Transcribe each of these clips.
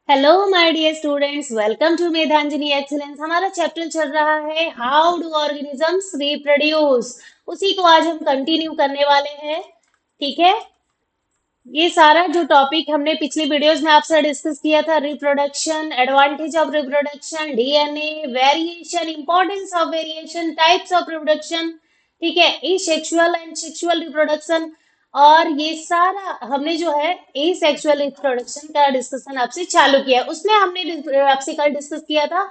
Hello my dear students, welcome to Medhanjali excellence. हमारा chapter चल रहा है हाउ डू ऑर्गेनिजम्स रिप्रोड्यूस। उसी को आज हम कंटिन्यू करने वाले हैं। ठीक है। ये सारा जो टॉपिक हमने पिछली वीडियोस में आपसे डिस्कस किया था, reproduction, advantage of reproduction, DNA, variation, importance of variation, types of reproduction, ठीक है, एसेक्सुअल एंड सेक्सुअल रिप्रोडक्शन, और ये सारा हमने जो है एसेक्सुअल रिप्रोडक्शन का डिस्कशन आपसे चालू किया। उसमें हमने आपसे कल डिस्कस किया था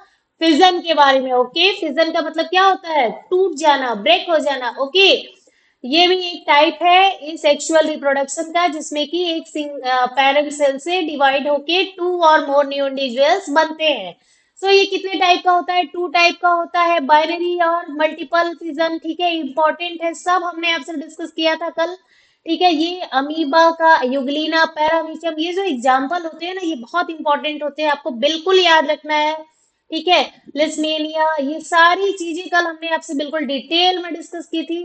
फिजन के बारे में। ओके, फिजन का मतलब क्या होता है? टूट जाना, ब्रेक हो जाना। ओके, ये भी एक टाइप है इस सेक्सुअल रिप्रोडक्शन का, जिसमें कि एक पेरेंट सेल से डिवाइड होके टू और मोर न्यू इंडिविजुअल्स बनते हैं। सो ये कितने टाइप का होता है? टू टाइप का होता है, बाइनरी और मल्टीपल फिजन। ठीक है, इंपॉर्टेंट है, सब हमने आपसे डिस्कस किया था कल। ठीक है, ये अमीबा का युगलीना, पैरामीशियम, ये जो एग्जाम्पल होते हैं ना, ये बहुत इंपॉर्टेंट होते हैं, आपको बिल्कुल याद रखना है। ठीक है, लिस्मेनिया, ये सारी चीजें कल हमने आपसे बिल्कुल डिटेल में डिस्कस की थी।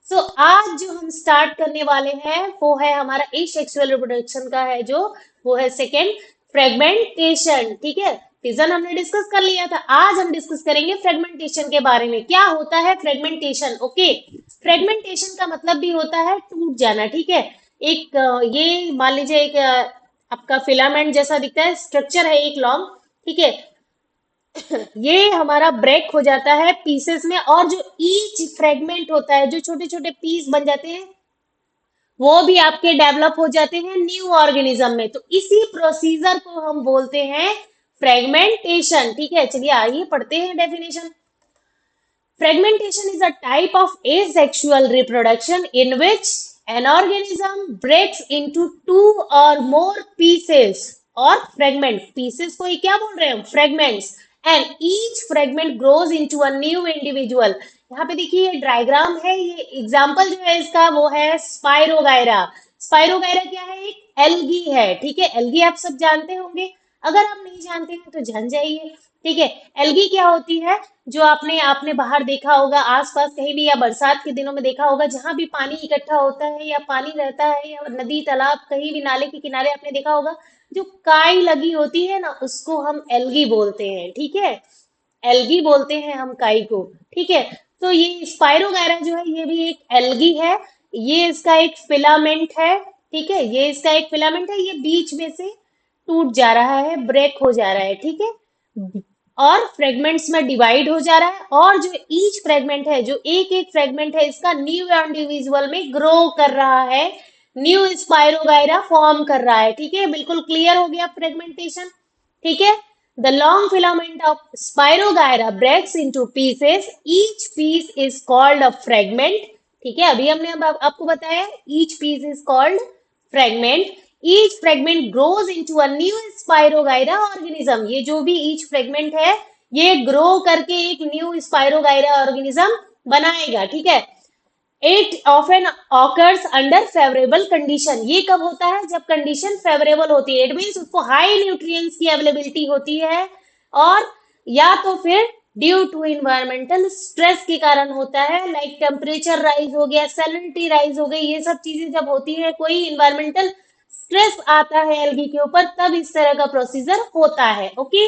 सो आज जो हम स्टार्ट करने वाले हैं वो है हमारा एसेक्सुअल रिप्रोडक्शन का है, जो वो है सेकेंड, फ्रेगमेंटेशन। ठीक है, फिजन हमने डिस्कस कर लिया था, आज हम डिस्कस करेंगे फ्रेगमेंटेशन के बारे में। क्या होता है फ्रेगमेंटेशन? ओके, फ्रेगमेंटेशन का मतलब भी होता है टूट जाना। ठीक है, एक ये मान लीजिए एक आपका फिलामेंट जैसा दिखता है, स्ट्रक्चर है एक लॉन्ग। ठीक है, ये हमारा ब्रेक हो जाता है पीसेस में, और जो ईच फ्रेगमेंट होता है, जो छोटे छोटे पीस बन जाते हैं, वो भी आपके डेवलप हो जाते हैं न्यू ऑर्गेनिज्म में। तो इसी प्रोसीजर को हम बोलते हैं फ्रेगमेंटेशन। ठीक है, चलिए आइए पढ़ते हैं definition. Fragmentation is a type of asexual reproduction in which an organism breaks into two or more pieces or fragment. Pieces को ये क्या बोल रहे हैं? Fragments. And each fragment grows into a new individual. यहाँ पे देखिए ये डायग्राम है, ये एग्जाम्पल जो है इसका वो है स्पाइरोगायरा। स्पाइरोगायरा क्या है? एक एल्गी है। ठीक है, एल्गी आप सब जानते होंगे, अगर आप नहीं जानते हैं तो जान जाइए। ठीक है, एल्गी क्या होती है? जो आपने आपने बाहर देखा होगा, आसपास कहीं भी, या बरसात के दिनों में देखा होगा, जहां भी पानी इकट्ठा होता है या पानी रहता है, या नदी तालाब कहीं भी नाले के किनारे आपने देखा होगा, जो काई लगी होती है ना, उसको हम एल्गी बोलते हैं। ठीक है, एल्गी बोलते हैं हम काई को। ठीक है, तो ये स्पाइरोगायरा जो है ये भी एक एल्गी है। ये इसका एक फिलामेंट है। ठीक है, ये इसका एक फिलामेंट है, ये बीच में से टूट जा रहा है, ब्रेक हो जा रहा है। ठीक है, और फ्रेगमेंट्स में डिवाइड हो जा रहा है, और जो ईच फ्रेगमेंट है, जो एक एक फ्रेगमेंट है, इसका न्यू इंडिविजुअल में ग्रो कर रहा है, न्यू स्पाइरोगायरा फॉर्म कर रहा है। ठीक है, बिल्कुल क्लियर हो गया फ्रेगमेंटेशन। ठीक है, the long filament of spirogyra breaks into pieces, each piece is called a fragment. ठीक है, अभी हमने अब आपको बताया each piece is called fragment. Each fragment grows into a new spirogyra organism. ये जो भी ईच फ्रेगमेंट है, ये ग्रो करके एक न्यू स्पाइरोगायरा ऑर्गेनिज्म बनाएगा। ठीक है, it often occurs under favourable condition. ये कब होता है? जब कंडीशन फेवरेबल होती है, इट मीन्स उसको हाई न्यूट्रिएंट्स की अवेलेबिलिटी होती है, और या तो फिर ड्यू टू इन्वायरमेंटल स्ट्रेस के कारण होता है, लाइक टेम्परेचर राइज हो गया, सैलिनिटी राइज हो गई, ये सब चीजें जब होती है, कोई इन्वायरमेंटल स्ट्रेस आता है एल्गी के ऊपर, तब इस तरह का प्रोसीजर होता है। ओके,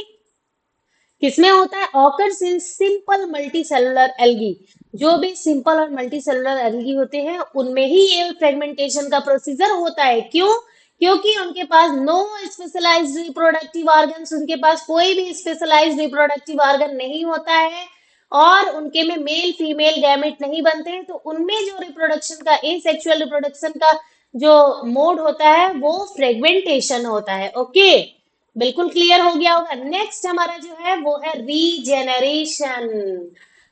किसमें होता है? Occurs in simple multi cellular algae. जो भी सिंपल और मल्टी सेलुलर एल्गी होते हैं, उनमें ही ये फ्रेगमेंटेशन का प्रोसीजर होता है। क्यों? क्योंकि उनके पास नो स्पेशलाइज्ड रिप्रोडक्टिव ऑर्गन्स, उनके पास कोई भी स्पेशलाइज्ड रिप्रोडक्टिव ऑर्गन नहीं होता है, और उनके में मेल फीमेल गैमेट नहीं बनते हैं। तो उनमें जो रिप्रोडक्शन का, एसेक्सुअल रिप्रोडक्शन का जो मोड होता है, वो फ्रेगमेंटेशन होता है। ओके, बिल्कुल क्लियर हो गया होगा। नेक्स्ट हमारा जो है वो है रीजेनरेशन।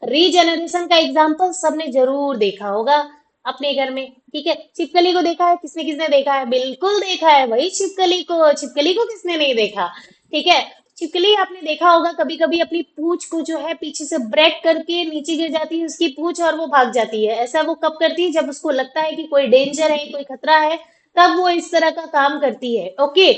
रीजेनरेशन का एग्जांपल सबने जरूर देखा होगा अपने घर में। ठीक है, छिपकली को देखा है? किसने किसने देखा है? बिल्कुल देखा है भाई छिपकली को। छिपकली को किसने नहीं देखा? ठीक है, छिपकली आपने देखा होगा कभी कभी अपनी पूंछ को जो है पीछे से ब्रेक करके नीचे गिर जाती है उसकी पूंछ, और वो भाग जाती है। ऐसा वो कब करती है? जब उसको लगता है कि कोई डेंजर है, कोई खतरा है, तब वो इस तरह का काम करती है। ओके,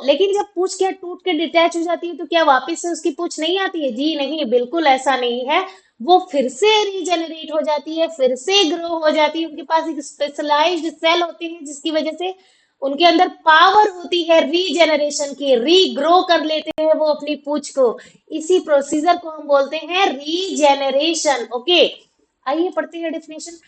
लेकिन जब पूंछ क्या टूट के डिटैच हो जाती है, तो क्या वापस से उसकी पूंछ नहीं आती है? जी नहीं, बिल्कुल ऐसा नहीं है। वो फिर से रीजेनरेट हो जाती है, फिर से ग्रो हो जाती है। उनके पास एक स्पेशलाइज्ड सेल होते हैं, जिसकी वजह से उनके अंदर पावर होती है रीजेनरेशन की, रीग्रो कर लेते हैं वो अपनी पूंछ को। इसी प्रोसीजर को हम बोलते हैं रीजेनरेशन। ओके, आइए पढ़ते हैं डेफिनेशन।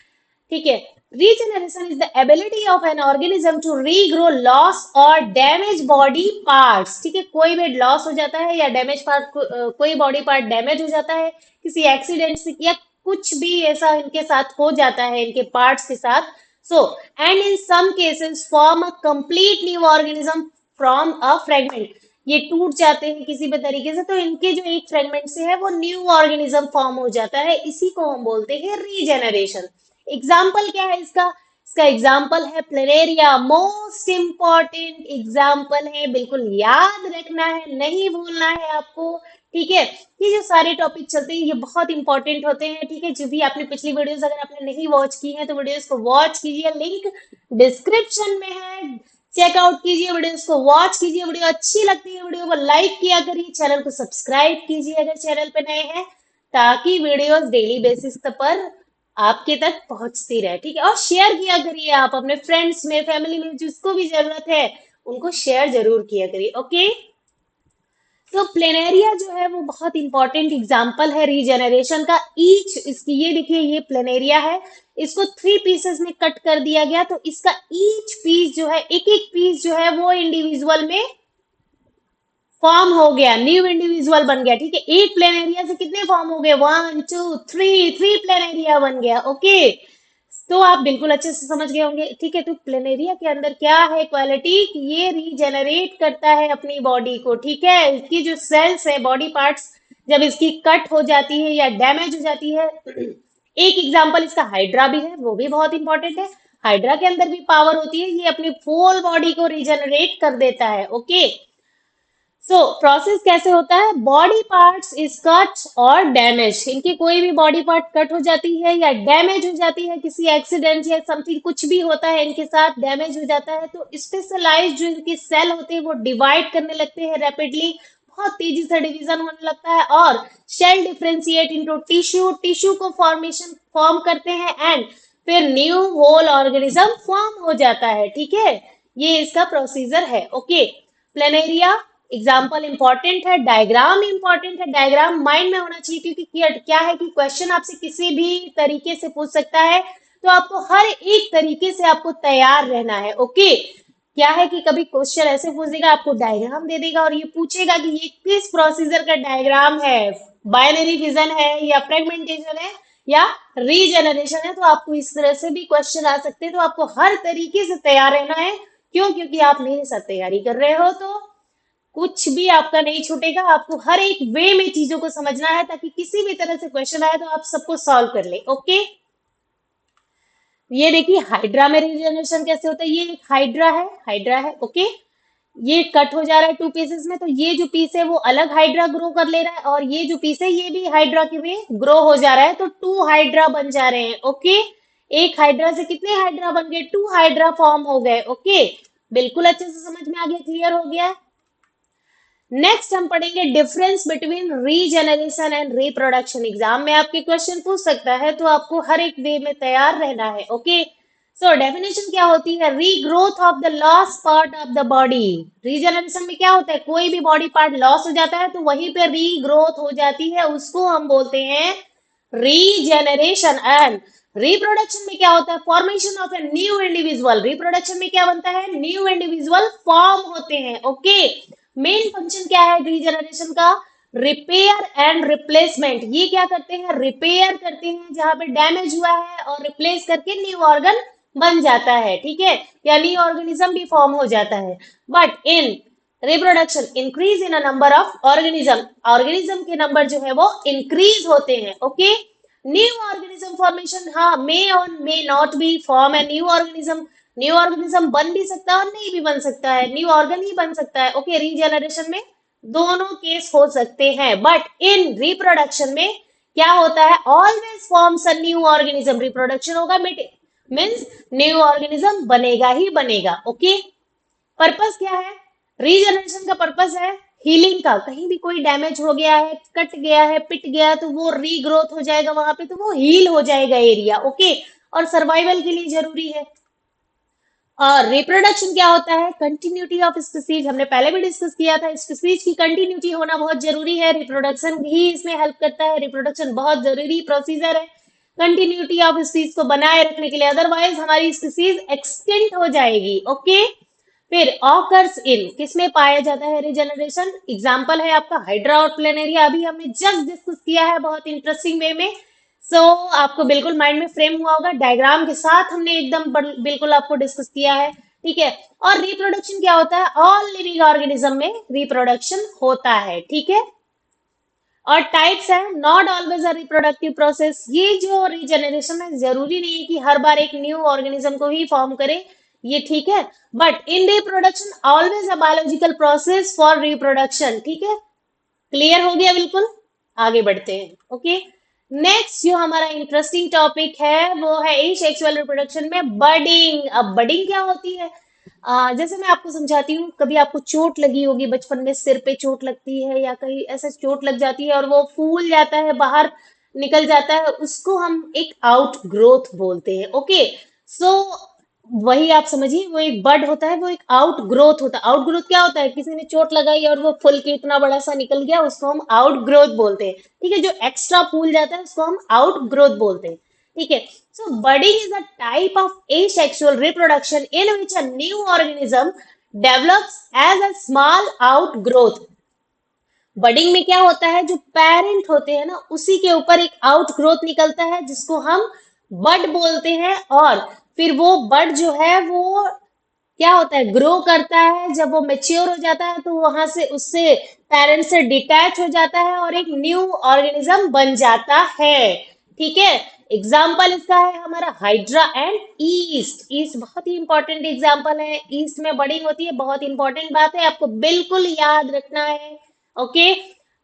ठीक है, regeneration is the ability of an organism to regrow loss और डैमेज बॉडी पार्ट्स। ठीक है, कोई भी लॉस हो जाता है या डैमेज पार्ट, कोई बॉडी पार्ट डैमेज हो जाता है किसी एक्सीडेंट से या कुछ भी ऐसा इनके साथ हो जाता है इनके पार्ट्स के साथ। So and in some cases form a complete new organism from a fragment. ये टूट जाते हैं किसी भी तरीके से तो इनके जो एक फ्रेगमेंट से है वो न्यू ऑर्गेनिज्म फॉर्म हो जाता है, इसी को हम बोलते हैं रीजेनरेशन। एग्जाम्पल क्या है इसका? इसका एग्जाम्पल है प्लेनेरिया, मोस्ट इंपॉर्टेंट एग्जाम्पल है, बिल्कुल याद रखना है, नहीं भूलना है आपको। ठीक है, ये जो सारे टॉपिक चलते हैं ये बहुत इंपॉर्टेंट होते हैं। ठीक है, जो भी आपने पिछली वीडियोस अगर आपने नहीं वॉच की है तो वीडियोस को वॉच कीजिए, लिंक डिस्क्रिप्शन में है, चेकआउट कीजिए, वीडियोस को वॉच कीजिए। वीडियो अच्छी लगती है वीडियो को लाइक किया करिए, चैनल को सब्सक्राइब कीजिए अगर चैनल पे नए हैं, ताकि वीडियोस डेली बेसिस पर आपके तक पहुंचती रहे। ठीक है, और शेयर किया करिए आप अपने फ्रेंड्स में, फैमिली में, जिसको भी जरूरत है उनको शेयर जरूर किया करिए। ओके, तो प्लेनेरिया जो है वो बहुत इंपॉर्टेंट एग्जाम्पल है रीजेनरेशन का। ईच इसकी, ये देखिए ये प्लेनेरिया है, इसको 3 पीसेस में कट कर दिया गया तो इसका ईच पीस जो है, एक एक पीस जो है वो इंडिविजुअल में फॉर्म हो गया, न्यू इंडिविजुअल बन गया। ठीक है, एक प्लेनेरिया से कितने फॉर्म हो गए? 1 2 3, 3 प्लेनेरिया बन गया। ओके, तो आप बिल्कुल अच्छे से समझ गए होंगे। ठीक है, तो प्लेनेरिया के अंदर क्या है क्वालिटी कि ये रीजेनरेट करता है अपनी बॉडी को। ठीक है, इसकी जो सेल्स है, बॉडी पार्ट्स, जब इसकी कट हो जाती है या डैमेज हो जाती है, एक एग्जांपल इसका हाइड्रा भी है, वो भी बहुत इंपॉर्टेंट है। हाइड्रा के अंदर भी पावर होती है, ये अपनी फुल बॉडी को रीजेनरेट कर देता है। ओके, सो प्रोसेस कैसे होता है? बॉडी पार्ट्स इज कट और डैमेज, इनकी कोई भी बॉडी पार्ट कट हो जाती है या डैमेज हो जाती है किसी एक्सीडेंट या समथिंग, कुछ भी होता है इनके साथ, डैमेज हो जाता है तो स्पेशलाइज जो इनके सेल होते हैं वो डिवाइड करने लगते हैं रैपिडली, बहुत तेजी से डिवीजन होने लगता है और cell differentiate into tissue, tissue को फॉर्मेशन फॉर्म करते हैं एंड फिर न्यू होल ऑर्गेनिज्म फॉर्म हो जाता है। ठीक है, ये इसका प्रोसीजर है। ओके, प्लेनेरिया एग्जाम्पल इंपॉर्टेंट है, डायग्राम इंपॉर्टेंट है, डायग्राम माइंड में होना चाहिए क्योंकि क्या है कि क्वेश्चन आपसे किसी भी तरीके से पूछ सकता है, तो आपको हर एक तरीके से आपको तैयार रहना है। ओके, क्या है कि कभी क्वेश्चन ऐसे पूछ देगा, आपको डायग्राम दे देगा और ये पूछेगा कि ये किस प्रोसीजर का डायग्राम है, बाइनरी फिजन है या फ्रेगमेंटेशन है या रीजेनरेशन है, तो आपको इस तरह से भी क्वेश्चन आ सकते हैं। तो आपको हर तरीके से तैयार रहना है, क्यों? क्योंकि आप मेरे साथ तैयारी कर रहे हो तो कुछ भी आपका नहीं छूटेगा। आपको हर एक वे में चीजों को समझना है ताकि किसी भी तरह से क्वेश्चन आए तो आप सबको सॉल्व कर ले। ओके, ये देखिए हाइड्रा में रीजनरेशन कैसे होता है। ये एक हाइड्रा है, हाइड्रा है। ओके, ये कट हो जा रहा है 2 पीसेस में तो ये जो पीस है वो अलग हाइड्रा ग्रो कर ले रहा है और ये जो पीस है ये भी हाइड्रा के में ग्रो हो जा रहा है, तो 2 हाइड्रा बन जा रहे हैं। ओके, एक हाइड्रा से कितने हाइड्रा बन गए? 2 हाइड्रा फॉर्म हो गए। ओके, बिल्कुल अच्छे से समझ में आ गया, क्लियर हो गया। नेक्स्ट हम पढ़ेंगे difference between regeneration and reproduction. Exam में आपके क्वेश्चन पूछ सकता है तो आपको हर एक वे में तैयार रहना है। ओके, सो डेफिनेशन क्या होती है? Regrowth of the lost part of the body. Regeneration में क्या होता है? कोई भी बॉडी पार्ट लॉस हो जाता है तो वहीं पे रीग्रोथ हो जाती है, उसको हम बोलते हैं रीजेनरेशन। एंड रिप्रोडक्शन में क्या होता है? Formation of a new individual. Reproduction में क्या बनता है? न्यू इंडिविजुअल फॉर्म होते हैं। ओके, मेन फंक्शन क्या है रीजनरेशन का? Repair and replacement. ये क्या करते हैं? रिपेयर करते हैं जहां पे डैमेज हुआ है और रिप्लेस करके न्यू ऑर्गन बन जाता है। ठीक है, या न्यू ऑर्गेनिज्म भी फॉर्म हो जाता है। But in reproduction increase in a number of organism, organism के नंबर जो है वो इंक्रीज होते हैं। ओके, न्यू ऑर्गेनिज्म फॉर्मेशन, हाँ, मे और may not be form a new organism. New organism बन भी सकता है और नहीं भी बन सकता है, न्यू ऑर्गन ही बन सकता है। ओके, रीजेनरेशन में दोनों केस हो सकते हैं, बट इन रिप्रोडक्शन में क्या होता है? Always forms a new organism. Reproduction होगा मीन्स न्यू ऑर्गेनिज्म बनेगा ही बनेगा। ओके, पर्पस क्या है? रीजनरेशन का पर्पस है हीलिंग का। कहीं भी कोई डैमेज हो गया है, कट गया है, पिट गया तो वो रीग्रोथ हो जाएगा वहां पे, तो वो हील हो जाएगा एरिया। ओके, और सर्वाइवल के लिए जरूरी है। और रिप्रोडक्शन क्या होता है? कंटिन्यूटी ऑफ स्पीसीज, हमने पहले भी डिस्कस किया था, स्पीसीज की कंटिन्यूटी होना बहुत जरूरी है, रिप्रोडक्शन भी इसमें हेल्प करता है, रिप्रोडक्शन बहुत जरूरी प्रोसीजर है कंटिन्यूटी ऑफ स्पीसीज को बनाए रखने के लिए, अदरवाइज हमारी स्पीसीज एक्सटिंक्ट हो जाएगी। ओके, फिर ऑकर्स इन, किसमें पाया जाता है रीजनरेशन? एग्जाम्पल है आपका हाइड्रा और प्लेनेरिया, अभी हमने जस्ट डिस्कस किया है बहुत इंटरेस्टिंग वे में। सो आपको बिल्कुल माइंड में फ्रेम हुआ होगा, डायग्राम के साथ हमने एकदम बिल्कुल आपको डिस्कस किया है। ठीक है, और रिप्रोडक्शन क्या होता है? ऑल लिविंग ऑर्गेनिज्म में रिप्रोडक्शन होता है। ठीक है, और टाइप्स है, not always a reproductive process, ये जो रीजनरेशन है जरूरी नहीं है कि हर बार एक न्यू ऑर्गेनिज्म को ही फॉर्म करे, ये ठीक है, but in reproduction always a biological process for reproduction. ठीक है, क्लियर हो गया बिल्कुल? आगे बढ़ते हैं। ओके, नेक्स्ट जो हमारा इंटरेस्टिंग टॉपिक है वो है सेक्सुअल रिप्रोडक्शन में बडिंग। अब बडिंग क्या होती है? जैसे मैं आपको समझाती हूँ, कभी आपको चोट लगी होगी बचपन में, सिर पे चोट लगती है या कहीं ऐसा चोट लग जाती है और वो फूल जाता है, बाहर निकल जाता है, उसको हम एक आउट ग्रोथ बोलते हैं। ओके, सो वही आप समझिए, वो एक बड होता है, वो एक आउट ग्रोथ होता है। आउट ग्रोथ क्या होता है? किसी ने चोट लगाई और वो फूल के इतना बड़ा सा निकल गया, उसको हम आउट ग्रोथ बोलते हैं। ठीक है, जो एक्स्ट्रा फूल जाता है उसको हम आउट ग्रोथ बोलते हैं। ठीक है, so budding is a type of asexual reproduction in which a new organism develops as a small outgrowth। Budding में क्या होता है? जो पेरेंट होते हैं ना, उसी के ऊपर एक आउट ग्रोथ निकलता है जिसको हम बड बोलते हैं, और फिर वो बड जो है वो क्या होता है? ग्रो करता है। जब वो मेच्योर हो जाता है तो वहां से उससे पेरेंट से डिटैच हो जाता है और एक न्यू ऑर्गेनिज्म बन जाता है। ठीक है, एग्जाम्पल इसका है हमारा हाइड्रा एंड ईस्ट। ईस्ट बहुत ही इंपॉर्टेंट एग्जाम्पल है, ईस्ट में बडिंग होती है, बहुत इंपॉर्टेंट बात है, आपको बिल्कुल याद रखना है। ओके,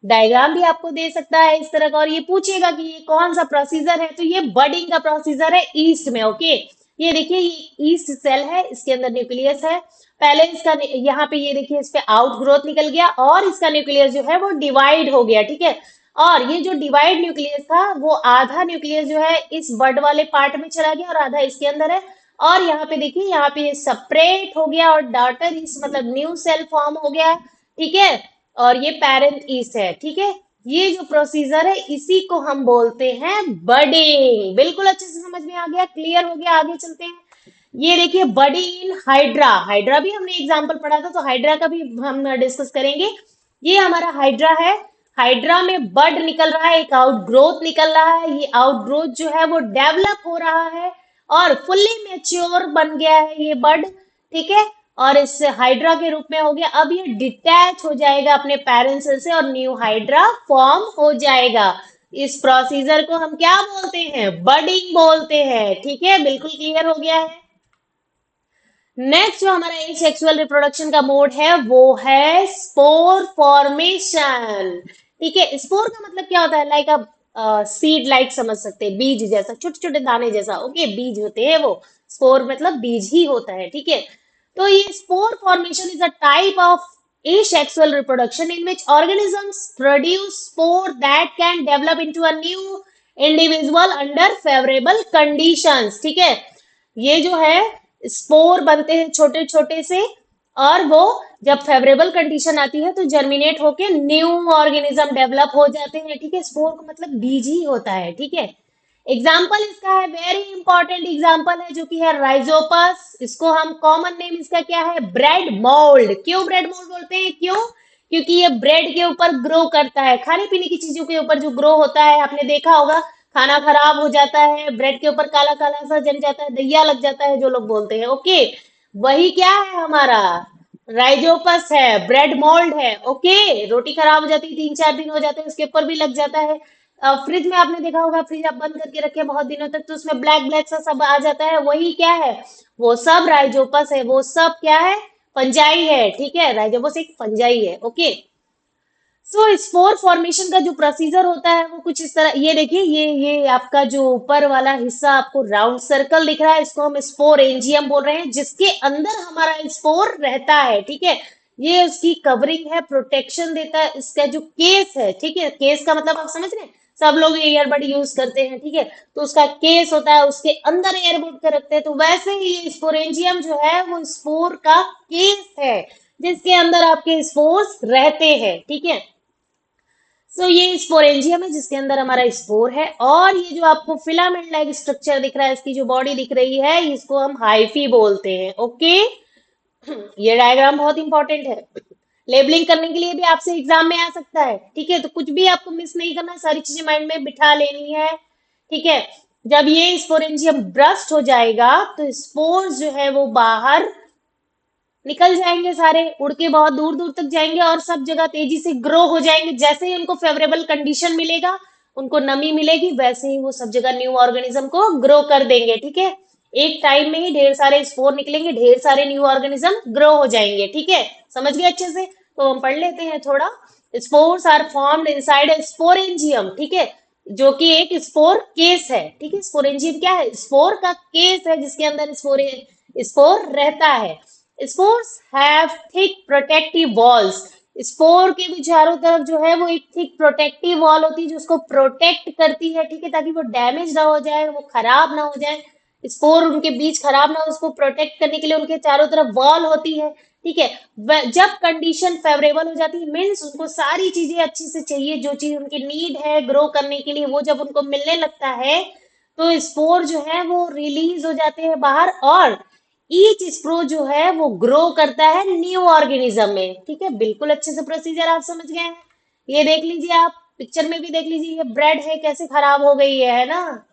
डायग्राम भी आपको दे सकता है इस तरह का, और ये पूछेगा कि ये कौन सा प्रोसीजर है, तो ये बडिंग का प्रोसीजर है ईस्ट में। ओके, ये देखिए, ये ईस्ट सेल है, इसके अंदर न्यूक्लियस है, पहले इसका यहाँ पे ये देखिए इस पे आउट ग्रोथ निकल गया और इसका न्यूक्लियस जो है वो डिवाइड हो गया। ठीक है, और ये जो डिवाइड न्यूक्लियस था वो आधा न्यूक्लियस जो है इस बड वाले पार्ट में चला गया और आधा इसके अंदर है, और यहाँ पे देखिए, यहाँ पे सेपरेट हो गया और डॉटर ईस्ट मतलब न्यू सेल फॉर्म हो गया। ठीक है, और ये पेरेंट ईस्ट है। ठीक है, ये जो प्रोसीजर है इसी को हम बोलते हैं बडिंग। बिल्कुल अच्छे से समझ में आ गया? क्लियर हो गया? आगे चलते हैं। ये देखिए, बडी इन हाइड्रा, हाइड्रा भी हमने एग्जांपल पढ़ा था, तो हाइड्रा का भी हम डिस्कस करेंगे। ये हमारा हाइड्रा है, हाइड्रा में बड निकल रहा है, एक आउट ग्रोथ निकल रहा है, ये आउट ग्रोथ जो है वो डेवलप हो रहा है और फुल्ली मेच्योर बन गया है ये बड। ठीक है, और इस हाइड्रा के रूप में हो गया, अब ये डिटैच हो जाएगा अपने पेरेंट सेल से और न्यू हाइड्रा फॉर्म हो जाएगा। इस प्रोसीजर को हम क्या बोलते हैं? बडिंग बोलते हैं। ठीक है, बिल्कुल क्लियर हो गया है? नेक्स्ट जो हमारा एसेक्सुअल रिप्रोडक्शन का मोड है वो है स्पोर फॉर्मेशन। ठीक है, स्पोर का मतलब क्या होता है? लाइक अ सीड, लाइक समझ सकते हैं, बीज जैसा, छोटे छोटे दाने जैसा। ओके, बीज होते हैं वो, स्पोर मतलब बीज ही होता है। ठीक है, तो ये spore formation is a type of asexual reproduction in which organisms produce spore that can develop into a new individual under favorable conditions। ठीक है, ये जो है स्पोर बनते हैं छोटे छोटे से, और वो जब फेवरेबल कंडीशन आती है तो जर्मिनेट होके न्यू ऑर्गेनिज्म डेवलप हो जाते हैं। ठीक है, स्पोर का मतलब बीज ही होता है। ठीक है, एग्जाम्पल इसका है, वेरी इंपॉर्टेंट एग्जाम्पल है, जो कि है राइजोपस। इसको हम कॉमन नेम इसका क्या है? Bread mould. क्यों ब्रेड मोल्ड बोलते हैं? क्यों? क्योंकि ये ब्रेड के ऊपर ग्रो करता है, खाने पीने की चीजों के ऊपर जो ग्रो होता है, आपने देखा होगा, खाना खराब हो जाता है, ब्रेड के ऊपर काला काला सा जम जाता है, दैया लग जाता है जो लोग बोलते हैं। ओके, वही क्या है हमारा? राइजोपस है, ब्रेड मोल्ड है। ओके, रोटी खराब हो जाती है, 3-4 दिन हो जाते हैं, उसके ऊपर भी लग जाता है। फ्रिज में आपने देखा होगा, फ्रिज आप बंद करके रखे बहुत दिनों तक तो उसमें ब्लैक ब्लैक सा सब आ जाता है, वही क्या है? वो सब राइजोपस है, वो सब क्या है? फंजाई है। ठीक है, राइजोपस एक फंजाई है। ओके, सो स्पोर फॉर्मेशन का जो प्रोसीजर होता है वो कुछ इस तरह, ये देखिए, ये आपका जो ऊपर वाला हिस्सा आपको राउंड सर्कल दिख रहा है, इसको हम स्पोर एंजियम बोल रहे हैं, जिसके अंदर हमारा स्पोर रहता है। ठीक है, ये उसकी कवरिंग है, प्रोटेक्शन देता है, इसका जो केस है। ठीक है, केस का मतलब आप समझ रहे हैं, सब लोग ईयरबड यूज करते हैं, ठीक है। तो उसका केस होता है, उसके अंदर ईयरबड के रखते हैं। तो वैसे ही ये स्पोरेंजियम जो है वो स्पोर का केस है, जिसके अंदर आपके स्पोर्स रहते हैं, ठीक है। सो ये स्पोरेंजियम है जिसके अंदर हमारा स्पोर है। और ये जो आपको फिलामेंट लाइक स्ट्रक्चर दिख रहा है, इसकी जो बॉडी दिख रही है, इसको हम हाइफी बोलते हैं, ओके। ये डायग्राम बहुत इंपॉर्टेंट है, लेबलिंग करने के लिए भी आपसे एग्जाम में आ सकता है, ठीक है। तो कुछ भी आपको मिस नहीं करना, सारी चीजें माइंड में बिठा लेनी है, ठीक है। जब ये स्पोरेंजियम ब्रस्ट हो जाएगा तो स्पोर्स जो है वो बाहर निकल जाएंगे, सारे उड़ के बहुत दूर दूर तक जाएंगे और सब जगह तेजी से ग्रो हो जाएंगे। जैसे ही उनको फेवरेबल कंडीशन मिलेगा, उनको नमी मिलेगी, वैसे ही वो सब जगह न्यू ऑर्गेनिज्म को ग्रो कर देंगे, ठीक है। एक टाइम में ही ढेर सारे स्पोर निकलेंगे, ढेर सारे न्यू ऑर्गेनिज्म ग्रो हो जाएंगे, ठीक है। समझ गए अच्छे से? तो हम पढ़ लेते हैं थोड़ा। Spores are formed inside a sporangium, ठीक है, जो कि एक स्पोर केस है, ठीक है। स्पोरेंजियम क्या है? स्पोर का केस है जिसके अंदर स्पोर रहता है। Spores have thick protective walls. Spore के भी चारों तरफ जो है वो एक थिक प्रोटेक्टिव वॉल होती है जो उसको प्रोटेक्ट करती है, ठीक है, ताकि वो डैमेज ना हो जाए, वो खराब ना हो जाए, स्पोर उनके बीच खराब ना हो, उसको प्रोटेक्ट करने के लिए उनके चारों तरफ वॉल होती है, ठीक है। जब कंडीशन फेवरेबल हो जाती है, मीन्स उनको सारी चीजें अच्छे से चाहिए, जो चीज उनकी नीड है ग्रो करने के लिए, वो जब उनको मिलने लगता है तो स्पोर जो है वो रिलीज हो जाते हैं बाहर, और ईच स्प्रो जो है वो ग्रो करता है न्यू ऑर्गेनिज्म में, ठीक है। बिल्कुल अच्छे से प्रोसीजर आप समझ गए हैं। ये देख लीजिए, आप पिक्चर में भी देख लीजिए, ये ब्रेड है कैसे खराब हो गई है ना।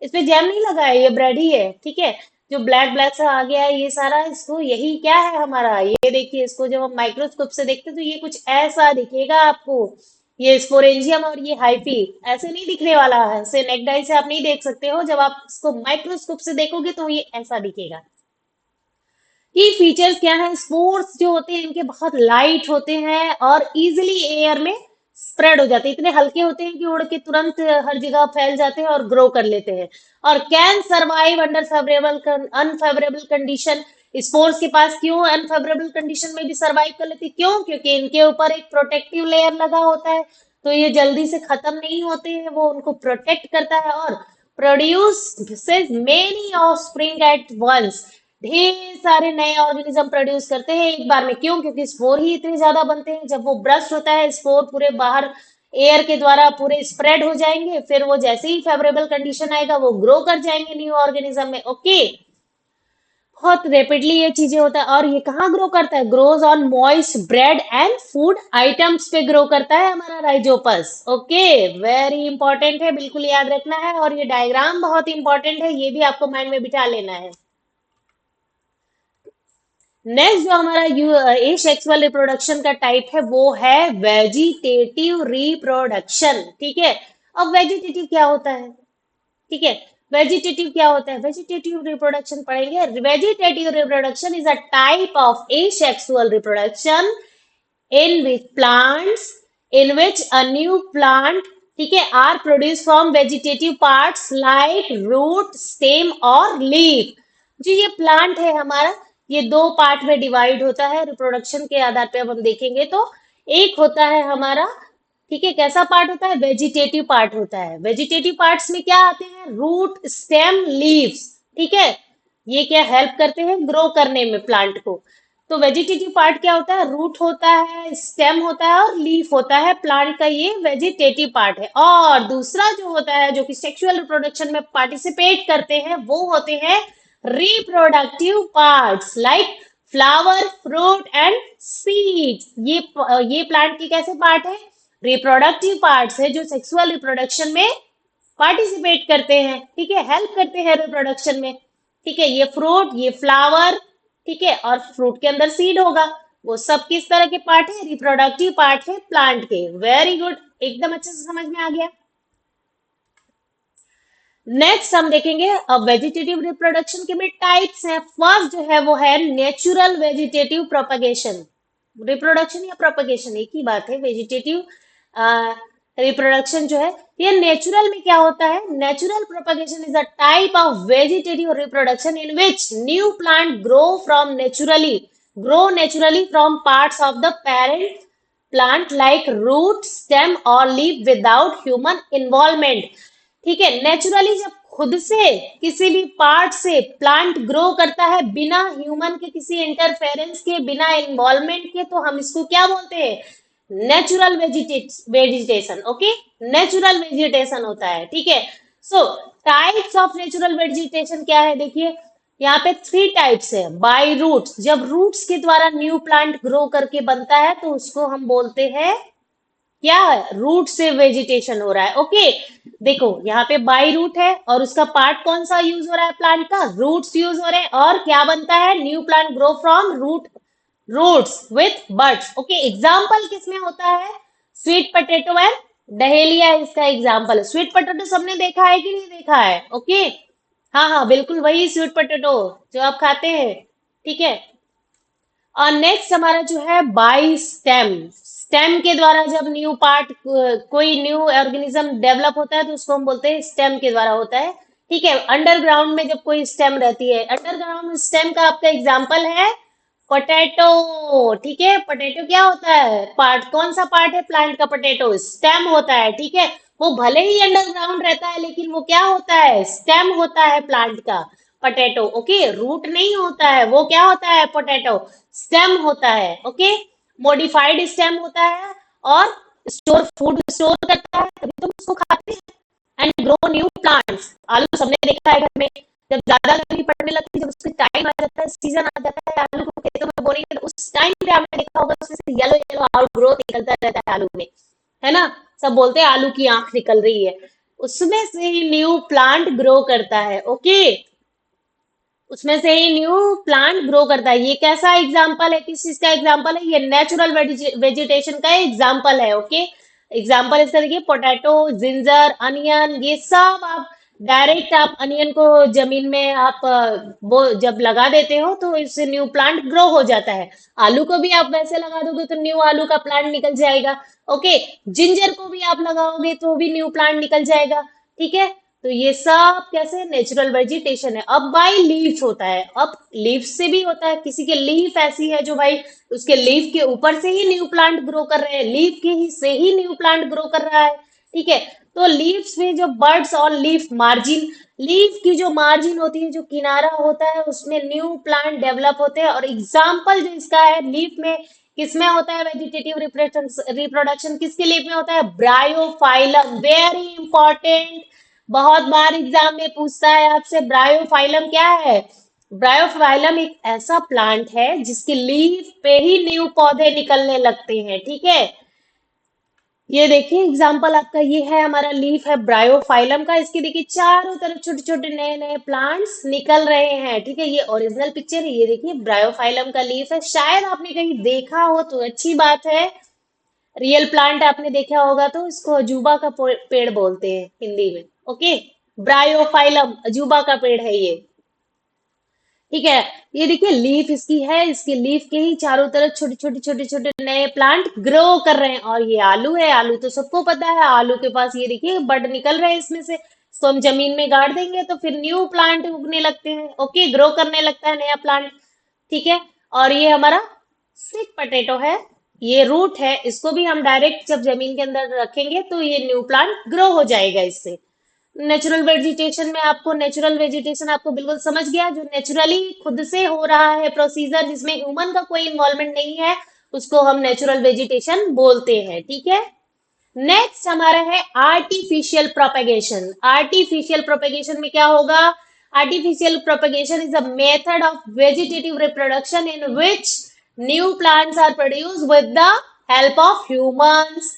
इसमें जैम नहीं लगा है, ये ब्रेड ही है, ठीक है। जो ब्लैक ब्लैक सा आ गया है ये सारा, इसको यही क्या है हमारा, ये देखिए, इसको जब हम माइक्रोस्कोप से देखते हैं तो ये कुछ ऐसा दिखेगा आपको। ये स्पोरेंजियम और ये हाइफी ऐसे नहीं दिखने वाला है, ऐसे नेक्ड आई से आप नहीं देख सकते हो। जब आप इसको माइक्रोस्कोप से देखोगे तो ये ऐसा दिखेगा। की फीचर्स क्या है? स्पोर्स जो होते हैं इनके बहुत लाइट होते हैं और इजिली एयर में स्प्रेड हो जाते हैं, इतने हल्के होते हैं कि उड़ के तुरंत हर जगह फैल जाते हैं और ग्रो कर लेते हैं। और can survive under favourable unfavourable condition. Spores के पास क्यों अनफेवरेबल कंडीशन में भी सर्वाइव कर लेते हैं? क्यों? क्योंकि इनके ऊपर एक प्रोटेक्टिव लेयर लगा होता है, तो ये जल्दी से खत्म नहीं होते हैं, वो उनको प्रोटेक्ट करता है और produce many offspring at once. ढेर सारे नए ऑर्गेनिज्म प्रोड्यूस करते हैं एक बार में। क्यों? क्योंकि स्पोर ही इतने ज्यादा बनते हैं। जब वो ब्रस्ट होता है, स्पोर पूरे बाहर एयर के द्वारा पूरे स्प्रेड हो जाएंगे, फिर वो जैसे ही फेवरेबल कंडीशन आएगा वो ग्रो कर जाएंगे न्यू ऑर्गेनिज्म में, ओके। बहुत रेपिडली ये चीजें होता है। और ये कहाँ ग्रो करता है? Grows on moist bread and food items पे ग्रो करता है हमारा राइजोपस, ओके। वेरी इंपॉर्टेंट है, बिल्कुल याद रखना है। और ये डायग्राम बहुत इंपॉर्टेंट है, ये भी आपको माइंड में बिठा लेना है। नेक्स्ट जो हमारा एसेक्सुअल रिप्रोडक्शन का टाइप है वो है वेजिटेटिव रिप्रोडक्शन, ठीक है। अब वेजिटेटिव क्या होता है? ठीक है, वेजिटेटिव क्या होता है? वेजिटेटिव रिप्रोडक्शन पढ़ेंगे। Vegetative reproduction is a type of asexual reproduction in which plants in which a new plant, ठीक है, are produced from vegetative parts like root, stem और leaf। जो ये प्लांट है हमारा, ये दो पार्ट में डिवाइड होता है रिप्रोडक्शन के आधार पे। अब हम देखेंगे तो एक होता है हमारा, ठीक है, कैसा पार्ट होता है? वेजिटेटिव पार्ट होता है। वेजिटेटिव पार्ट्स में क्या आते हैं? रूट, स्टेम, लीव्स, ठीक है। ये क्या हेल्प करते हैं ग्रो करने में प्लांट को। तो वेजिटेटिव पार्ट क्या होता है? रूट होता है, स्टेम होता है और लीफ होता है प्लांट का, ये वेजिटेटिव पार्ट है। और दूसरा जो होता है, जो कि सेक्सुअल रिप्रोडक्शन में पार्टिसिपेट करते हैं, वो होते हैं reproductive parts like flower, fruit and seeds. ये प्लांट की कैसे पार्ट है? रिप्रोडक्टिव पार्ट्स है जो सेक्सुअल रिप्रोडक्शन में पार्टिसिपेट करते हैं, ठीक है, हेल्प करते हैं रिप्रोडक्शन में, ठीक है। ये फ्रूट, ये फ्लावर, ठीक है, और फ्रूट के अंदर सीड होगा। वो सब किस तरह के पार्ट है? रिप्रोडक्टिव पार्ट है प्लांट के। वेरी गुड, एकदम अच्छे से समझ में आ गया। नेक्स्ट हम देखेंगे अब वेजिटेटिव रिप्रोडक्शन के में टाइप्स हैं। फर्स्ट जो है वो है नेचुरल वेजिटेटिव प्रोपगेशन। रिप्रोडक्शन या प्रोपगेशन एक ही बात है। वेजिटेटिव रिप्रोडक्शन जो है, ये नेचुरल में क्या होता है? Natural propagation is a type of vegetative reproduction in which new plant grow naturally from parts of the parent plant like root stem और लीफ विदाउट ह्यूमन इन्वॉल्वमेंट। ठीक है, नेचुरली जब खुद से किसी भी पार्ट से प्लांट ग्रो करता है बिना ह्यूमन के किसी इंटरफेरेंस के, बिना इन्वॉल्वमेंट के, तो हम इसको क्या बोलते हैं? Natural vegetation. Okay, natural vegetation होता है। ठीक है, सो टाइप्स ऑफ नेचुरल वेजिटेशन क्या है? देखिए यहाँ पे 3 टाइप्स है। बाय रूट्स, जब रूट्स के द्वारा न्यू प्लांट ग्रो करके बनता है तो उसको हम बोलते हैं क्या? रूट से वेजिटेशन हो रहा है। ओके, देखो यहाँ पे बाई रूट है और उसका पार्ट कौन सा यूज हो रहा है? प्लांट का रूट्स यूज हो रहे हैं, और क्या बनता है? New plant grow from roots with buds. Okay, example किसमें होता है? स्वीट पोटैटो एंड डहेलिया इसका एग्जाम्पल है। स्वीट पोटैटो सबने देखा है कि नहीं देखा है? ओके, हाँ हाँ बिल्कुल वही स्वीट पोटैटो जो आप खाते हैं। ठीक है, और नेक्स्ट हमारा जो है बाई स्टेम। स्टेम के द्वारा जब न्यू पार्ट, कोई न्यू ऑर्गेनिज्म डेवलप होता है तो उसको हम बोलते हैं स्टेम के द्वारा होता है। ठीक है, अंडरग्राउंड में जब कोई स्टेम रहती है, अंडरग्राउंड स्टेम का आपका एग्जांपल है पोटैटो। ठीक है, पोटैटो क्या होता है? पार्ट, कौन सा पार्ट है प्लांट का? पोटैटो स्टेम होता है। ठीक है, वो भले ही अंडरग्राउंड रहता है लेकिन वो क्या होता है? स्टेम होता है प्लांट का, पोटैटो। ओके, रूट नहीं होता है, वो क्या होता है? पोटैटो स्टेम होता है। ओके, मॉडिफाइड स्टेम होता है और फूड स्टोर करता है, तभी तुम उसको खाते हैं। And grow new plants. आलू सबने देखा है घर में, जब ज्यादा गर्मी पड़ने लगती है, जब उसका टाइम आ जाता है, सीजन आ जाता है आलू को खेतों में बोने के, तो उस टाइम पे आपने देखा होगा उसमें से येलो येलो आउट ग्रोथ निकलता रहता है आलू में, है ना? सब बोलते हैं आलू की आंख निकल रही है, उसमें से ही न्यू प्लांट ग्रो करता है। ओके, उसमें से ही न्यू प्लांट ग्रो करता है। ये कैसा एग्जाम्पल है? किस चीज का एग्जाम्पल है? ये नेचुरल वेजिटेशन का एग्जाम्पल है। ओके, एग्जाम्पल इसका देखिए, पोटैटो, जिंजर, अनियन, ये सब आप डायरेक्ट आप अनियन को जमीन में आप वो जब लगा देते हो तो इससे न्यू प्लांट ग्रो हो जाता है। आलू को भी आप वैसे लगा दोगे तो न्यू आलू का प्लांट निकल जाएगा। ओके, जिंजर को भी आप लगाओगे तो भी न्यू प्लांट निकल जाएगा। ठीक है, तो ये सब कैसे? नेचुरल वेजिटेशन है। अब बाई लीफ होता है, अब लीफ से भी होता है। किसी के लीफ ऐसी है जो भाई उसके लीफ के ऊपर से ही न्यू प्लांट ग्रो कर रहे हैं, लीफ के ही से ही न्यू प्लांट ग्रो कर रहा है। ठीक है, तो लीव्स में जो बर्ड्स और लीफ मार्जिन, लीफ की जो मार्जिन होती है, जो किनारा होता है, उसमें न्यू प्लांट डेवलप होते हैं। और एग्जाम्पल जो इसका है, लीफ में किसमें होता है वेजिटेटिव रिप्रोडक्शन? किसके लीफ में होता है? ब्रायोफाइलम। वेरी इंपॉर्टेंट, बहुत बार एग्जाम में पूछता है आपसे, ब्रायोफाइलम क्या है? ब्रायोफाइलम एक ऐसा प्लांट है जिसके लीफ पे ही न्यू पौधे निकलने लगते हैं। ठीक है, ये देखिए एग्जाम्पल आपका ये है, हमारा लीफ है ब्रायोफाइलम का। इसके देखिए चारों तरफ छोटे छोटे नए नए प्लांट्स निकल रहे हैं। ठीक है, ये ओरिजिनल पिक्चर है, ये देखिए ब्रायोफाइलम का लीफ है। शायद आपने कहीं देखा हो तो अच्छी बात है, रियल प्लांट आपने देखा होगा तो इसको अजूबा का पेड़ बोलते हैं हिंदी में। ओके, ब्रायोफाइलम अजूबा का पेड़ है ये। ठीक है, ये देखिए लीफ इसकी है, इसके लीफ के ही चारों तरफ छोटे छोटे छोटे छोटे नए प्लांट ग्रो कर रहे हैं। और ये आलू है, आलू तो सबको पता है, आलू के पास ये देखिए बड निकल रहे हैं इसमें से, इसको हम जमीन में गाड़ देंगे तो फिर न्यू प्लांट उगने लगते हैं। ओके, ग्रो करने लगता है नया प्लांट। ठीक है, और ये हमारा स्वीट पोटैटो है, ये रूट है, इसको भी हम डायरेक्ट जब जमीन के अंदर रखेंगे तो ये न्यू प्लांट ग्रो हो जाएगा इससे। नेचुरल वेजिटेशन में आपको, नेचुरल वेजिटेशन आपको बिल्कुल समझ गया, जो नेचुरली खुद से हो रहा है प्रोसीजर, जिसमें ह्यूमन का कोई इन्वॉल्वमेंट नहीं है, उसको हम नेचुरल वेजिटेशन बोलते हैं। ठीक है, नेक्स्ट हमारा है आर्टिफिशियल प्रोपेगेशन। आर्टिफिशियल प्रोपेगेशन में क्या होगा? Artificial propagation is a method of vegetative reproduction in which new plants are produce with the help of humans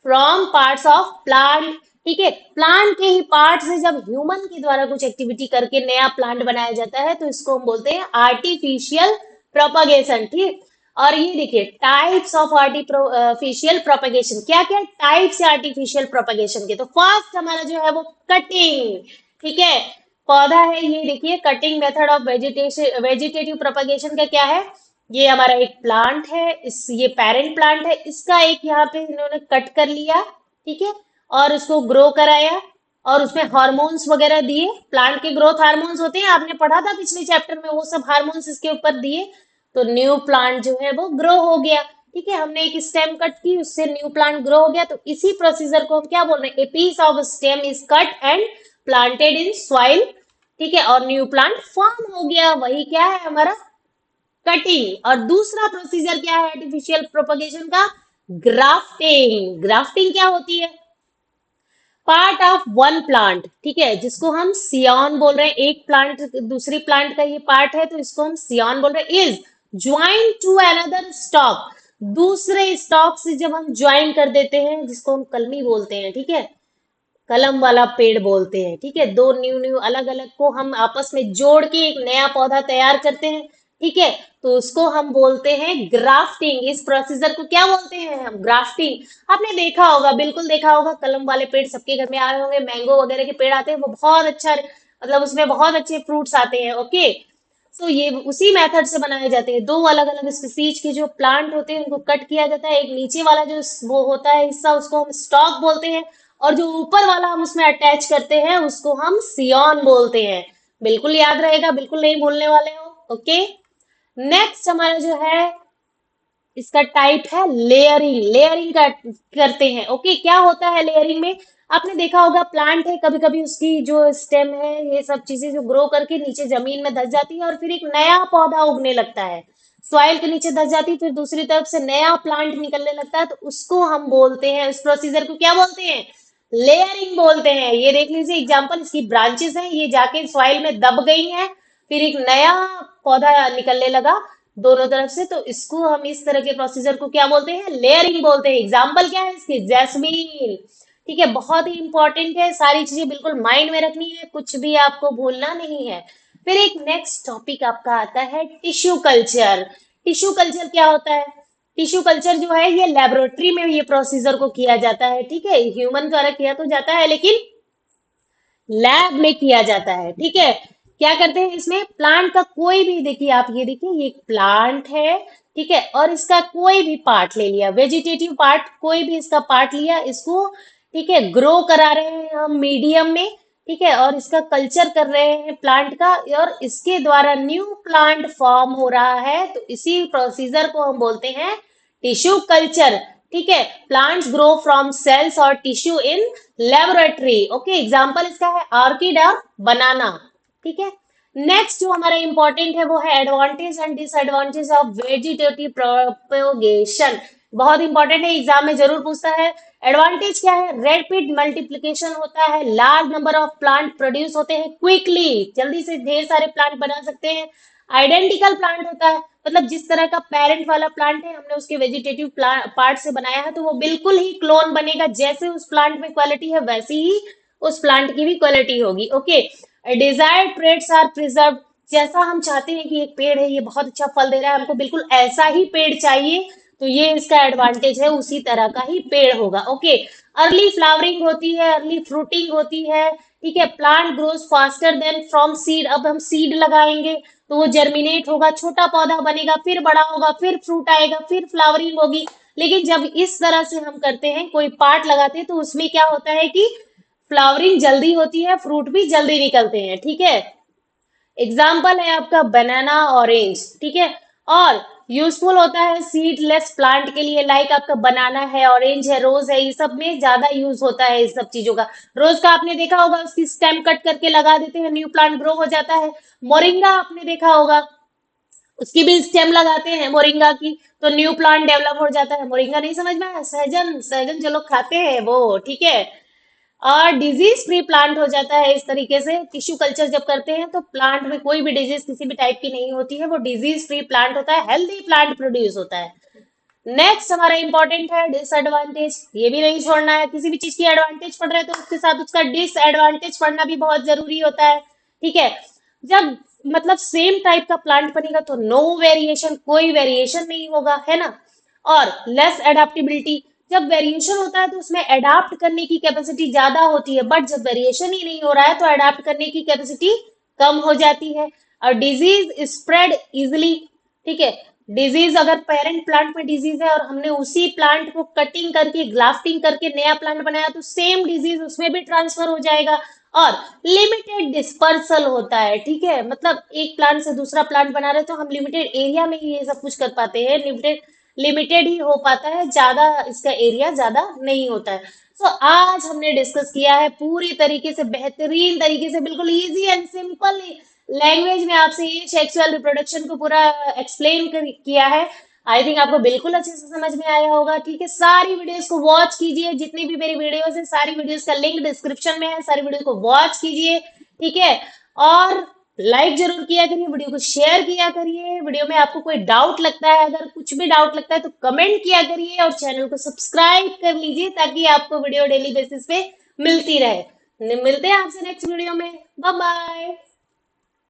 from parts of plant. ठीक है, प्लांट के ही पार्ट से जब ह्यूमन के द्वारा कुछ एक्टिविटी करके नया प्लांट बनाया जाता है तो इसको हम बोलते हैं आर्टिफिशियल प्रोपगेशन। ठीक, और ये देखिए टाइप्स ऑफ आर्टिफिशियल प्रोपगेशन, क्या क्या टाइप्स है आर्टिफिशियल प्रोपगेशन के? तो फर्स्ट हमारा जो है वो कटिंग। ठीक है, पौधा है, ये देखिए cutting method of vegetative propagation का क्या है? ये हमारा एक प्लांट है, इस ये पेरेंट प्लांट है, इसका एक यहाँ पे इन्होंने कट कर लिया। ठीक है, और उसको ग्रो कराया और उसमें हार्मोन्स वगैरह दिए। प्लांट के ग्रोथ हार्मोन्स होते हैं, आपने पढ़ा था पिछले चैप्टर में, वो सब हार्मोन्स इसके ऊपर दिए तो न्यू प्लांट जो है वो ग्रो हो गया। ठीक है, हमने एक स्टेम कट की, उससे न्यू प्लांट ग्रो हो गया, तो इसी प्रोसीजर को हम क्या बोल रहे हैं, a piece of stem is cut and planted in soil, ठीक है, और न्यू प्लांट फॉर्म हो गया, वही क्या है हमारा कटिंग। और दूसरा प्रोसीजर क्या है आर्टिफिशियल प्रोपगेशन का, ग्राफ्टिंग। ग्राफ्टिंग क्या होती है, पार्ट ऑफ वन प्लांट, ठीक है, जिसको हम सियॉन बोल रहे हैं, एक प्लांट दूसरी प्लांट का ये पार्ट है, तो इसको हम सियॉन बोल रहे हैं, is join to another stock, दूसरे स्टॉक से जब हम ज्वाइन कर देते हैं, जिसको हम कलमी बोलते हैं, ठीक है, कलम वाला पेड़ बोलते हैं, ठीक है, दो न्यू न्यू अलग अलग को हम आपस में जोड़ के एक नया पौधा तैयार करते हैं, ठीक है, तो उसको हम बोलते हैं ग्राफ्टिंग। इस प्रोसीजर को क्या बोलते हैं हम, ग्राफ्टिंग। आपने देखा होगा, बिल्कुल देखा होगा, कलम वाले पेड़ सबके घर में आए होंगे, मैंगो वगैरह के पेड़ आते हैं, वो बहुत अच्छा, मतलब उसमें बहुत अच्छे फ्रूट्स आते हैं, ओके। तो ये उसी मेथड से बनाए जाते हैं, दो अलग अलग स्पीसीज के जो प्लांट होते हैं उनको कट किया जाता है, एक नीचे वाला जो वो होता है हिस्सा उसको हम स्टॉक बोलते हैं, और जो ऊपर वाला हम उसमें अटैच करते हैं उसको हम सियॉन बोलते हैं। बिल्कुल याद रहेगा, बिल्कुल नहीं भूलने वाले हो, ओके। नेक्स्ट हमारा जो है इसका टाइप है लेयरिंग। लेयरिंग करते हैं, ओके। क्या होता है लेयरिंग में, आपने देखा होगा प्लांट है, कभी कभी उसकी जो स्टेम है ये सब चीजें जो ग्रो करके नीचे जमीन में धस जाती है और फिर एक नया पौधा उगने लगता है, सॉइल के नीचे धस जाती है, फिर दूसरी तरफ से नया प्लांट निकलने लगता है, तो उसको हम बोलते हैं, इस प्रोसीजर को क्या बोलते हैं, लेयरिंग बोलते हैं। ये देख लीजिए एग्जांपल, इसकी ब्रांचेस हैं, ये जाके सॉइल में दब गई हैं, फिर एक नया पौधा निकलने लगा दोनों तरफ से, तो इसको हम इस तरह के प्रोसीजर को क्या बोलते हैं, लेयरिंग बोलते हैं। एग्जाम्पल क्या है इसकी, जैस्मीन, ठीक है, बहुत ही इंपॉर्टेंट है, सारी चीजें बिल्कुल माइंड में रखनी है, कुछ भी आपको भूलना नहीं है। फिर एक नेक्स्ट टॉपिक आपका आता है टिश्यू कल्चर। टिश्यू कल्चर क्या होता है, टिश्यू कल्चर जो है ये लेबोरेटरी में ये प्रोसीजर को किया जाता है, ठीक है, ह्यूमन द्वारा किया तो जाता है लेकिन लैब में किया जाता है, ठीक है। क्या करते हैं इसमें, प्लांट का कोई भी, देखिए आप ये देखिए, ये एक प्लांट है, ठीक है, और इसका कोई भी पार्ट ले लिया, वेजिटेटिव पार्ट, कोई भी इसका पार्ट लिया, इसको ठीक है ग्रो करा रहे हैं हम मीडियम में, ठीक है, और इसका कल्चर कर रहे हैं प्लांट का, और इसके द्वारा न्यू प्लांट फॉर्म हो रहा है, तो इसी प्रोसीजर को हम बोलते हैं टिश्यू कल्चर, ठीक है। प्लांट्स ग्रो फ्रॉम सेल्स और tissue in laboratory, okay. Example इसका है ऑर्किड और बनाना, ठीक है। नेक्स्ट जो हमारा इंपॉर्टेंट है वो है advantage and disadvantage of vegetative propagation. बहुत इंपॉर्टेंट है, एग्जाम में जरूर पूछता है। एडवांटेज क्या है, रैपिड मल्टीप्लिकेशन होता है, large number of plant produce होते हैं क्विकली, जल्दी से ढेर सारे प्लांट बना सकते हैं। आइडेंटिकल प्लांट होता है, मतलब जिस तरह का पेरेंट वाला प्लांट है हमने उसके वेजिटेटिव पार्ट से बनाया है, तो वो बिल्कुल ही क्लोन बनेगा, जैसे उस प्लांट में क्वालिटी है वैसी ही उस प्लांट की भी क्वालिटी होगी, okay. Desired traits are preserve, जैसा हम चाहते हैं कि एक पेड़ है ये बहुत अच्छा फल दे रहा है, हमको बिल्कुल ऐसा ही पेड़ चाहिए, तो ये इसका एडवांटेज है, उसी तरह का ही पेड़ होगा, ओके। अर्ली फ्लावरिंग होती है, अर्ली फ्रूटिंग होती है, ठीक है। Plant grows faster than from seed, अब हम सीड लगाएंगे तो वो जर्मिनेट होगा, छोटा पौधा बनेगा, फिर बड़ा होगा, फिर फ्रूट आएगा, फिर फ्लावरिंग होगी। लेकिन जब इस तरह से हम करते हैं, कोई पार्ट लगाते हैं, तो उसमें क्या होता है कि फ्लावरिंग जल्दी होती है, फ्रूट भी जल्दी निकलते हैं, ठीक है। एग्जाम्पल है आपका बनाना, ऑरेंज, ठीक है। और यूजफुल होता है सीडलेस प्लांट के लिए, लाइक आपका बनाना है, ऑरेंज है, रोज है, ये सब में ज्यादा यूज होता है इस सब चीजों का। रोज का आपने देखा होगा, उसकी स्टेम कट करके लगा देते हैं, न्यू प्लांट ग्रो हो जाता है। मोरिंगा आपने देखा होगा, उसकी भी स्टेम लगाते हैं मोरिंगा की, तो न्यू प्लांट डेवलप हो जाता है। मोरिंगा नहीं समझ में आया, सहजन, सहजन जो लोग खाते हैं वो, ठीक है। और डिजीज फ्री प्लांट हो जाता है इस तरीके से। टिश्यू कल्चर जब करते हैं तो प्लांट में कोई भी डिजीज किसी भी टाइप की नहीं होती है, वो डिजीज फ्री प्लांट होता है, हेल्दी प्लांट प्रोड्यूस होता है। नेक्स्ट हमारा इंपॉर्टेंट है डिसएडवांटेज, ये भी नहीं छोड़ना है, किसी भी चीज की एडवांटेज पढ़ रहे हैं तो उसके साथ उसका डिसएडवांटेज पढ़ना भी बहुत जरूरी होता है, ठीक है। जब मतलब सेम टाइप का प्लांट बनेगा तो नो वेरिएशन, कोई वेरिएशन नहीं होगा, है ना। और लेस एडाप्टेबिलिटी, जब वेरिएशन होता है तो उसमें एडाप्ट करने की कैपेसिटी ज्यादा होती है, बट जब वेरिएशन ही नहीं हो रहा है तो एडाप्ट करने की कैपेसिटी कम हो जाती है। और डिजीज स्प्रेड इजिली, ठीक है। डिजीज, अगर पेरेंट प्लांट में डिजीज है और हमने उसी प्लांट को कटिंग करके ग्राफ्टिंग करके नया प्लांट बनाया, तो सेम डिजीज उसमें भी ट्रांसफर हो जाएगा। और लिमिटेड डिस्पर्सल होता है, ठीक है, मतलब एक प्लांट से दूसरा प्लांट बना रहे तो हम लिमिटेड एरिया में ही ये सब कुछ कर पाते हैं, लिमिटेड लिमिटेड ही हो पाता है, ज्यादा इसका एरिया ज्यादा नहीं होता है। तो आज हमने डिस्कस किया है पूरी तरीके से, बेहतरीन तरीके से, बिल्कुल इजी एंड सिंपल लैंग्वेज में आपसे ये सेक्सुअल रिप्रोडक्शन को पूरा एक्सप्लेन किया है। आई थिंक आपको बिल्कुल अच्छे से समझ में आया होगा। ठीक है, सारी वीडियोस को वॉच कीजिए, जितनी भी मेरी वीडियोस है सारी वीडियोस का लिंक डिस्क्रिप्शन में है, सारी वीडियो को वॉच कीजिए। ठीक है, और लाइक जरूर किया करिए, वीडियो को शेयर किया करिए। वीडियो में आपको कोई डाउट लगता है, अगर कुछ भी डाउट लगता है तो कमेंट किया करिए, और चैनल को सब्सक्राइब कर लीजिए ताकि आपको वीडियो डेली बेसिस पे मिलती रहे। मिलते हैं आपसे नेक्स्ट वीडियो में। Bye bye.